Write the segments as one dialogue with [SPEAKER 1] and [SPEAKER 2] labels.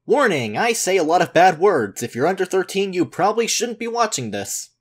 [SPEAKER 1] Warning, I say a lot of bad words. If you're under 13, you probably shouldn't be watching this.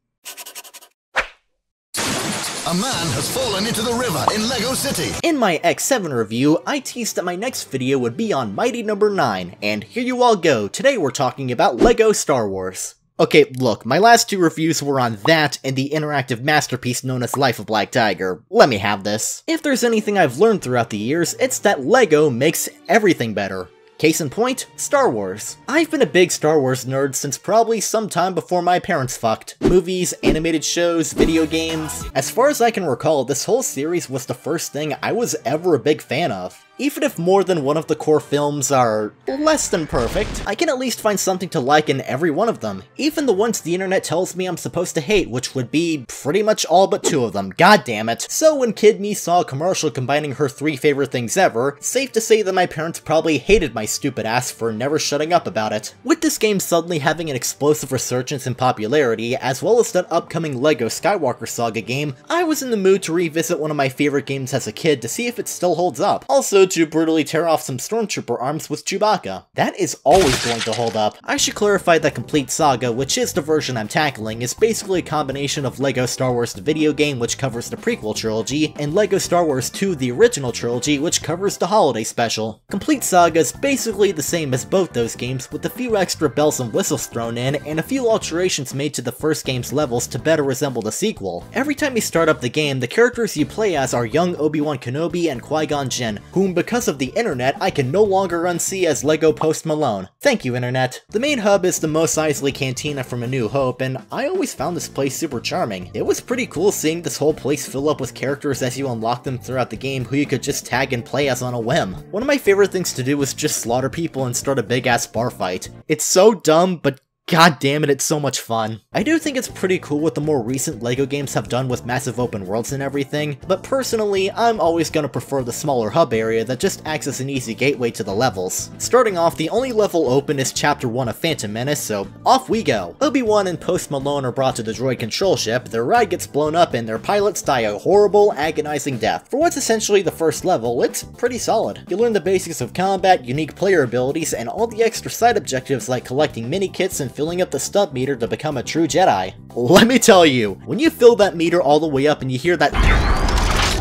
[SPEAKER 2] A man has fallen into the river in Lego City.
[SPEAKER 1] In my X7 review, I teased that my next video would be on Mighty No. 9, and here you all go. Today we're talking about Lego Star Wars. Okay, look, my last two reviews were on that and the interactive masterpiece known as Life of Black Tiger. Let me have this. If there's anything I've learned throughout the years, it's that Lego makes everything better. Case in point, Star Wars. I've been a big Star Wars nerd since probably some time before my parents fucked. Movies, animated shows, video games. As far as I can recall, this whole series was the first thing I was ever a big fan of. Even if more than one of the core films are less than perfect, I can at least find something to like in every one of them. Even the ones the internet tells me I'm supposed to hate, which would be pretty much all but two of them, god damn it. So when kid me saw a commercial combining her 3 favorite things ever, safe to say that my parents probably hated my stupid ass for never shutting up about it. With this game suddenly having an explosive resurgence in popularity, as well as that upcoming LEGO Skywalker Saga game, I was in the mood to revisit one of my favorite games as a kid to see if it still holds up. Also, to brutally tear off some stormtrooper arms with Chewbacca. That is always going to hold up. I should clarify that Complete Saga, which is the version I'm tackling, is basically a combination of LEGO Star Wars the video game, which covers the prequel trilogy, and LEGO Star Wars 2 the original trilogy, which covers the holiday special. Complete Saga is basically the same as both those games, with a few extra bells and whistles thrown in, and a few alterations made to the first game's levels to better resemble the sequel. Every time you start up the game, the characters you play as are young Obi-Wan Kenobi and Qui-Gon Jinn, whom because of the internet I can no longer unsee as LEGO Post Malone. Thank you, internet. The main hub is the Mos Eisley Cantina from A New Hope, and I always found this place super charming. It was pretty cool seeing this whole place fill up with characters as you unlock them throughout the game who you could just tag and play as on a whim. One of my favorite things to do was just slaughter people and start a big ass bar fight. It's so dumb, but god damn it, it's so much fun. I do think it's pretty cool what the more recent LEGO games have done with massive open worlds and everything, but personally, I'm always gonna prefer the smaller hub area that just acts as an easy gateway to the levels. Starting off, the only level open is Chapter 1 of Phantom Menace, so off we go. Obi-Wan and Post Malone are brought to the droid control ship, their ride gets blown up, and their pilots die a horrible, agonizing death. For what's essentially the first level, it's pretty solid. You learn the basics of combat, unique player abilities, and all the extra side objectives like collecting mini-kits and filling up the stub meter to become a true Jedi. Let me tell you, when you fill that meter all the way up and you hear that,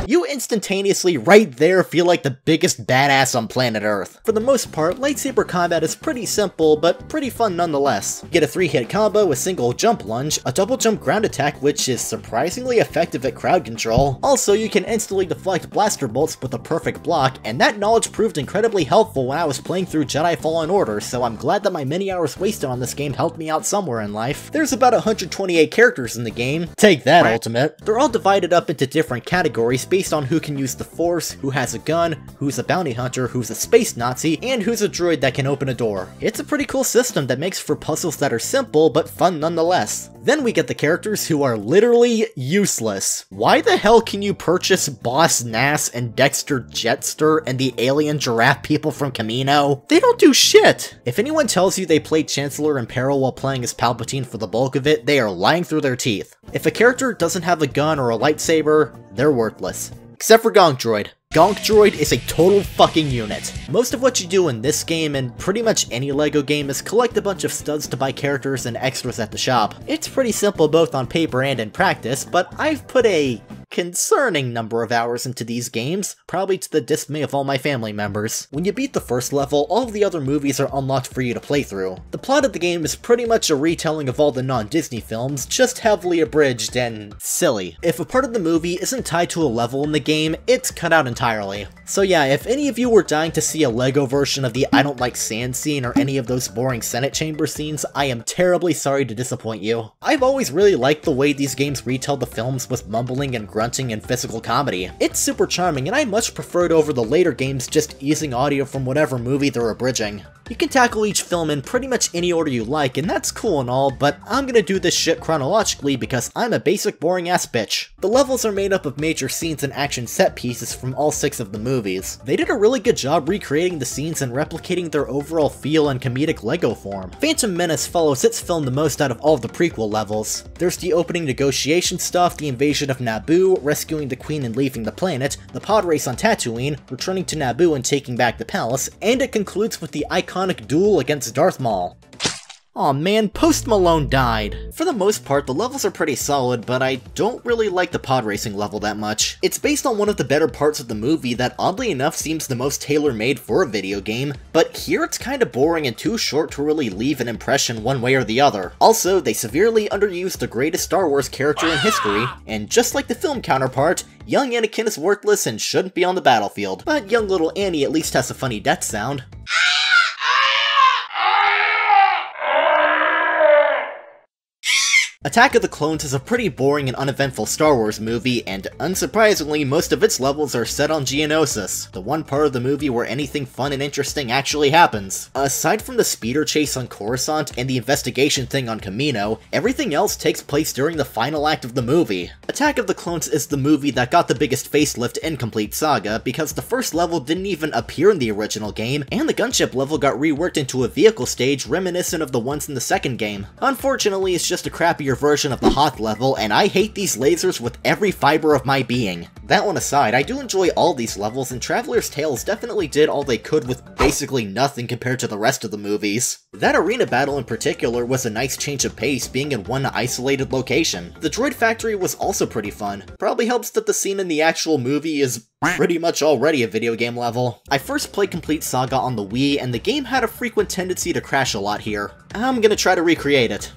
[SPEAKER 1] you instantaneously right there feel like the biggest badass on planet Earth. For the most part, lightsaber combat is pretty simple, but pretty fun nonetheless. Get a 3-hit combo, a single jump lunge, a double jump ground attack which is surprisingly effective at crowd control. Also, you can instantly deflect blaster bolts with a perfect block, and that knowledge proved incredibly helpful when I was playing through Jedi Fallen Order, so I'm glad that my many hours wasted on this game helped me out somewhere in life. There's about 128 characters in the game. Take that, Ultimate. They're all divided up into different categories based on who can use the Force, who has a gun, who's a bounty hunter, who's a space Nazi, and who's a droid that can open a door. It's a pretty cool system that makes for puzzles that are simple but fun nonetheless. Then we get the characters who are literally useless. Why the hell can you purchase Boss Nass and Dexter Jetster and the alien giraffe people from Camino? They don't do shit! If anyone tells you they played Chancellor in Peril while playing as Palpatine for the bulk of it, they are lying through their teeth. If a character doesn't have a gun or a lightsaber, they're worthless. Except for Gonk Droid. Gonk Droid is a total fucking unit. Most of what you do in this game, and pretty much any LEGO game, is collect a bunch of studs to buy characters and extras at the shop. It's pretty simple both on paper and in practice, but I've put a concerning number of hours into these games, probably to the dismay of all my family members. When you beat the first level, all of the other movies are unlocked for you to play through. The plot of the game is pretty much a retelling of all the non-Disney films, just heavily abridged and silly. If a part of the movie isn't tied to a level in the game, it's cut out entirely. So yeah, if any of you were dying to see a LEGO version of the I don't like sand scene or any of those boring Senate chamber scenes, I am terribly sorry to disappoint you. I've always really liked the way these games retell the films with mumbling and grunting and physical comedy. It's super charming, and I much prefer it over the later games just using audio from whatever movie they're abridging. You can tackle each film in pretty much any order you like, and that's cool and all, but I'm gonna do this shit chronologically because I'm a basic boring ass bitch. The levels are made up of major scenes and action set pieces from all 6 of the movies. They did a really good job recreating the scenes and replicating their overall feel and comedic LEGO form. Phantom Menace follows its film the most out of all of the prequel levels. There's the opening negotiation stuff, the invasion of Naboo, rescuing the Queen and leaving the planet, the pod race on Tatooine, returning to Naboo and taking back the palace, and it concludes with the iconic iconic duel against Darth Maul. Aw man, Post Malone died. For the most part, the levels are pretty solid, but I don't really like the pod racing level that much. It's based on one of the better parts of the movie that oddly enough seems the most tailor-made for a video game, but here it's kinda boring and too short to really leave an impression one way or the other. Also, they severely underused the greatest Star Wars character in history, and just like the film counterpart, young Anakin is worthless and shouldn't be on the battlefield. But young little Annie at least has a funny death sound. Attack of the Clones is a pretty boring and uneventful Star Wars movie, and unsurprisingly, most of its levels are set on Geonosis, the one part of the movie where anything fun and interesting actually happens. Aside from the speeder chase on Coruscant and the investigation thing on Kamino, everything else takes place during the final act of the movie. Attack of the Clones is the movie that got the biggest facelift in Complete Saga, because the first level didn't even appear in the original game, and the gunship level got reworked into a vehicle stage reminiscent of the ones in the second game. Unfortunately, it's just a crappier version of the Hoth level, and I hate these lasers with every fiber of my being. That one aside, I do enjoy all these levels, and Traveler's Tales definitely did all they could with basically nothing compared to the rest of the movies. That arena battle in particular was a nice change of pace, being in one isolated location. The Droid Factory was also pretty fun. Probably helps that the scene in the actual movie is pretty much already a video game level. I first played Complete Saga on the Wii, and the game had a frequent tendency to crash a lot here. I'm gonna try to recreate it.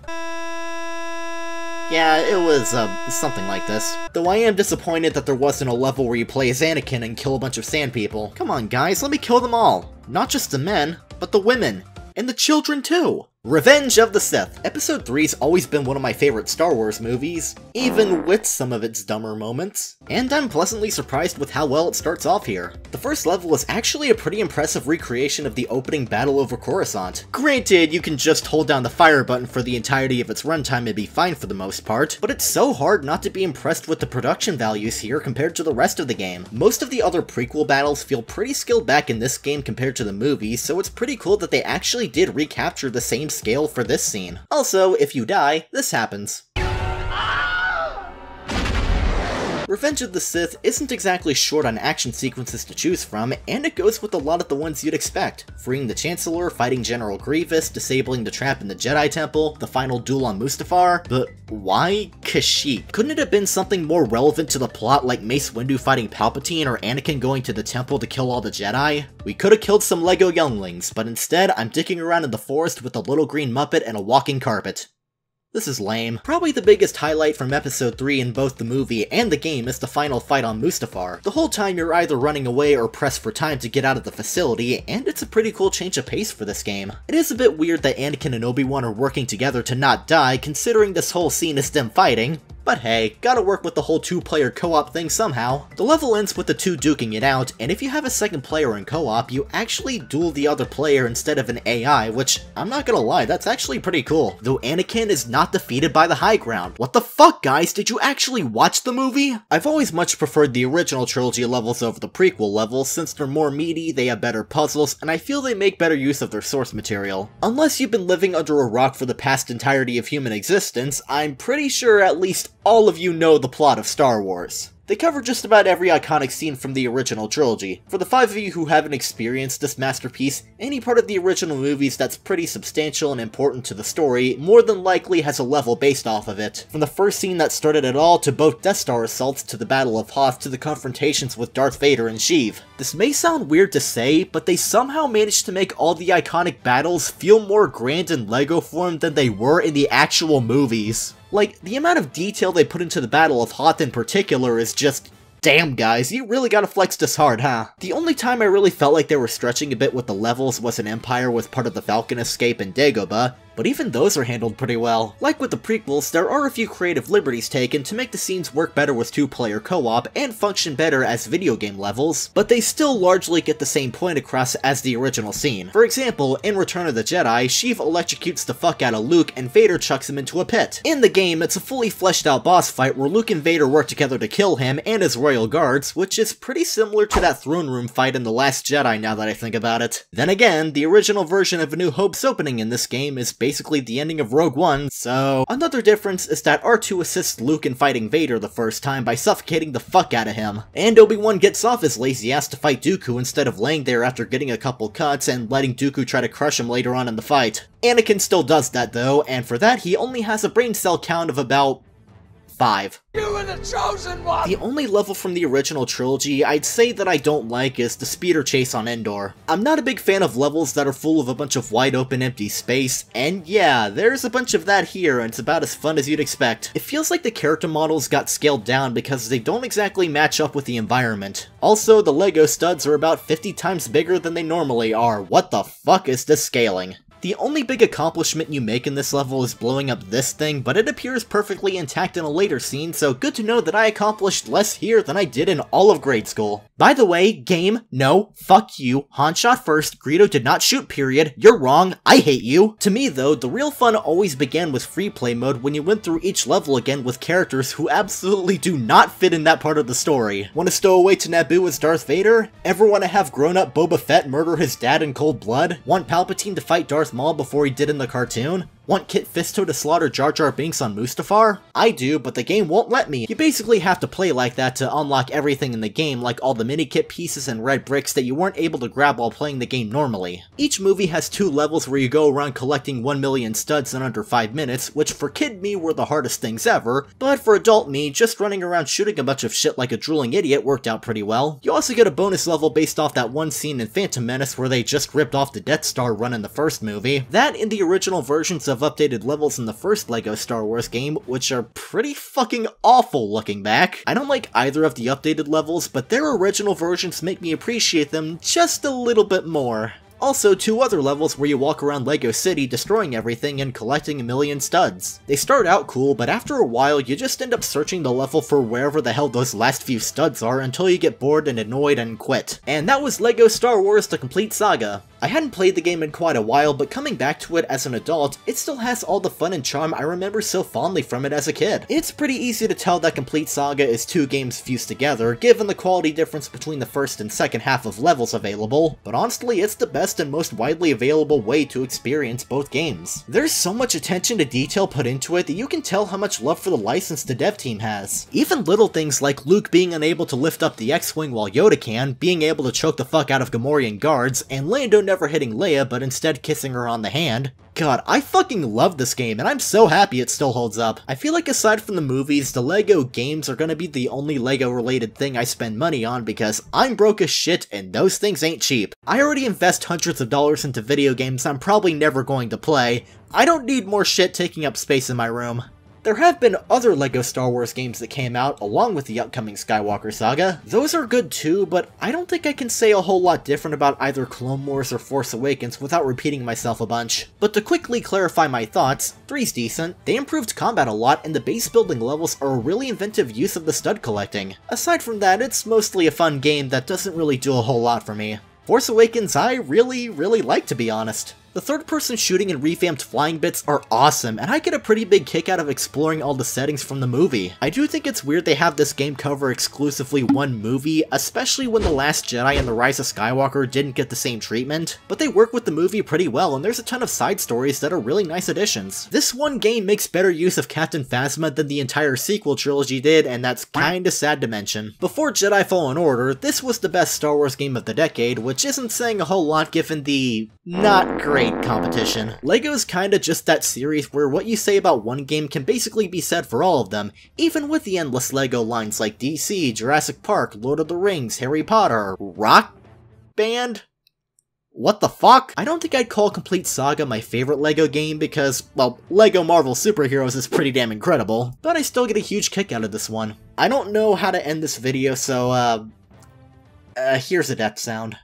[SPEAKER 1] Yeah, it was, something like this. Though I am disappointed that there wasn't a level where you play as Anakin and kill a bunch of sand people. Come on guys, let me kill them all. Not just the men, but the women. And the children too! Revenge of the Sith. Episode 3's always been one of my favorite Star Wars movies, even with some of its dumber moments. And I'm pleasantly surprised with how well it starts off here. The first level is actually a pretty impressive recreation of the opening battle over Coruscant. Granted, you can just hold down the fire button for the entirety of its runtime and be fine for the most part, but it's so hard not to be impressed with the production values here compared to the rest of the game. Most of the other prequel battles feel pretty scaled back in this game compared to the movie, so it's pretty cool that they actually did recapture the same scale for this scene. Also, if you die, this happens. Revenge of the Sith isn't exactly short on action sequences to choose from, and it goes with a lot of the ones you'd expect. Freeing the Chancellor, fighting General Grievous, disabling the trap in the Jedi Temple, the final duel on Mustafar, but why Kashyyyk? Couldn't it have been something more relevant to the plot like Mace Windu fighting Palpatine or Anakin going to the temple to kill all the Jedi? We could have killed some Lego younglings, but instead I'm dicking around in the forest with a little green Muppet and a walking carpet. This is lame. Probably the biggest highlight from episode 3 in both the movie and the game is the final fight on Mustafar. The whole time you're either running away or pressed for time to get out of the facility, and it's a pretty cool change of pace for this game. It is a bit weird that Anakin and Obi-Wan are working together to not die, considering this whole scene is them fighting. But hey, gotta work with the whole two-player co-op thing somehow. The level ends with the two duking it out, and if you have a second player in co-op, you actually duel the other player instead of an AI, which, I'm not gonna lie, that's actually pretty cool. Though Anakin is not defeated by the high ground. What the fuck, guys? Did you actually watch the movie? I've always much preferred the original trilogy levels over the prequel levels, since they're more meaty, they have better puzzles, and I feel they make better use of their source material. Unless you've been living under a rock for the past entirety of human existence, I'm pretty sure at least all of you know the plot of Star Wars. They cover just about every iconic scene from the original trilogy. For the 5 of you who haven't experienced this masterpiece, any part of the original movies that's pretty substantial and important to the story more than likely has a level based off of it. From the first scene that started it all to both Death Star assaults to the Battle of Hoth to the confrontations with Darth Vader and Sheev. This may sound weird to say, but they somehow managed to make all the iconic battles feel more grand in LEGO form than they were in the actual movies. Like, the amount of detail they put into the Battle of Hoth in particular is just... damn guys, you really gotta flex this hard, huh? The only time I really felt like they were stretching a bit with the levels was in Empire with part of the Falcon escape in Dagobah, but even those are handled pretty well. Like with the prequels, there are a few creative liberties taken to make the scenes work better with two-player co-op and function better as video game levels, but they still largely get the same point across as the original scene. For example, in Return of the Jedi, Sheev electrocutes the fuck out of Luke and Vader chucks him into a pit. In the game, it's a fully fleshed out boss fight where Luke and Vader work together to kill him and his royal guards, which is pretty similar to that throne room fight in The Last Jedi now that I think about it. Then again, the original version of A New Hope's opening in this game is basically the ending of Rogue One, so... Another difference is that R2 assists Luke in fighting Vader the first time by suffocating the fuck out of him, and Obi-Wan gets off his lazy ass to fight Dooku instead of laying there after getting a couple cuts and letting Dooku try to crush him later on in the fight. Anakin still does that though, and for that he only has a brain cell count of about 5.
[SPEAKER 3] You were the chosen one!
[SPEAKER 1] The only level from the original trilogy I'd say that I don't like is the speeder chase on Endor. I'm not a big fan of levels that are full of a bunch of wide open empty space, and yeah, there's a bunch of that here and it's about as fun as you'd expect. It feels like the character models got scaled down because they don't exactly match up with the environment. Also, the Lego studs are about 50 times bigger than they normally are. What the fuck is this scaling? The only big accomplishment you make in this level is blowing up this thing, but it appears perfectly intact in a later scene, so good to know that I accomplished less here than I did in all of grade school. By the way, game, no, fuck you, Han shot first, Greedo did not shoot period, you're wrong, I hate you. To me though, the real fun always began with free play mode when you went through each level again with characters who absolutely do not fit in that part of the story. Want to stow away to Naboo as Darth Vader? Ever want to have grown-up Boba Fett murder his dad in cold blood? Want Palpatine to fight Darth Maul before he did in the cartoon? Want Kit Fisto to slaughter Jar Jar Binks on Mustafar? I do, but the game won't let me. You basically have to play like that to unlock everything in the game, like all the mini-kit pieces and red bricks that you weren't able to grab while playing the game normally. Each movie has 2 levels where you go around collecting 1 million studs in under 5 minutes, which for kid me were the hardest things ever, but for adult me, just running around shooting a bunch of shit like a drooling idiot worked out pretty well. You also get a bonus level based off that one scene in Phantom Menace where they just ripped off the Death Star run in the first movie. That in the original versions of updated levels in the first LEGO Star Wars game, which are pretty fucking awful looking back. I don't like either of the updated levels, but their original versions make me appreciate them just a little bit more. Also, 2 other levels where you walk around Lego City destroying everything and collecting a million studs. They start out cool, but after a while you just end up searching the level for wherever the hell those last few studs are until you get bored and annoyed and quit. And that was LEGO Star Wars: The Complete Saga. I hadn't played the game in quite a while, but coming back to it as an adult, it still has all the fun and charm I remember so fondly from it as a kid. It's pretty easy to tell that Complete Saga is 2 games fused together, given the quality difference between the first and second half of levels available, but honestly it's the best and most widely available way to experience both games. There's so much attention to detail put into it that you can tell how much love for the license the dev team has. Even little things like Luke being unable to lift up the X-Wing while Yoda can, being able to choke the fuck out of Gamorrean guards, and Lando never hitting Leia but instead kissing her on the hand. God, I fucking love this game, and I'm so happy it still holds up. I feel like aside from the movies, the LEGO games are gonna be the only LEGO-related thing I spend money on because I'm broke as shit and those things ain't cheap. I already invest hundreds of dollars into video games I'm probably never going to play. I don't need more shit taking up space in my room. There have been other LEGO Star Wars games that came out along with the upcoming Skywalker Saga. Those are good too, but I don't think I can say a whole lot different about either Clone Wars or Force Awakens without repeating myself a bunch. But to quickly clarify my thoughts, 3's decent, they improved combat a lot, and the base building levels are a really inventive use of the stud collecting. Aside from that, it's mostly a fun game that doesn't really do a whole lot for me. Force Awakens I really like, to be honest. The third-person shooting and revamped flying bits are awesome, and I get a pretty big kick out of exploring all the settings from the movie. I do think it's weird they have this game cover exclusively one movie, especially when The Last Jedi and The Rise of Skywalker didn't get the same treatment, but they work with the movie pretty well, and there's a ton of side stories that are really nice additions. This one game makes better use of Captain Phasma than the entire sequel trilogy did, and that's kinda sad to mention. Before Jedi Fallen Order, this was the best Star Wars game of the decade, which isn't saying a whole lot given the not great competition. LEGO's kinda just that series where what you say about one game can basically be said for all of them, even with the endless LEGO lines like DC, Jurassic Park, Lord of the Rings, Harry Potter, Rock Band? What the fuck? I don't think I'd call Complete Saga my favorite LEGO game because, well, LEGO Marvel Superheroes is pretty damn incredible, but I still get a huge kick out of this one. I don't know how to end this video, so, here's a death sound.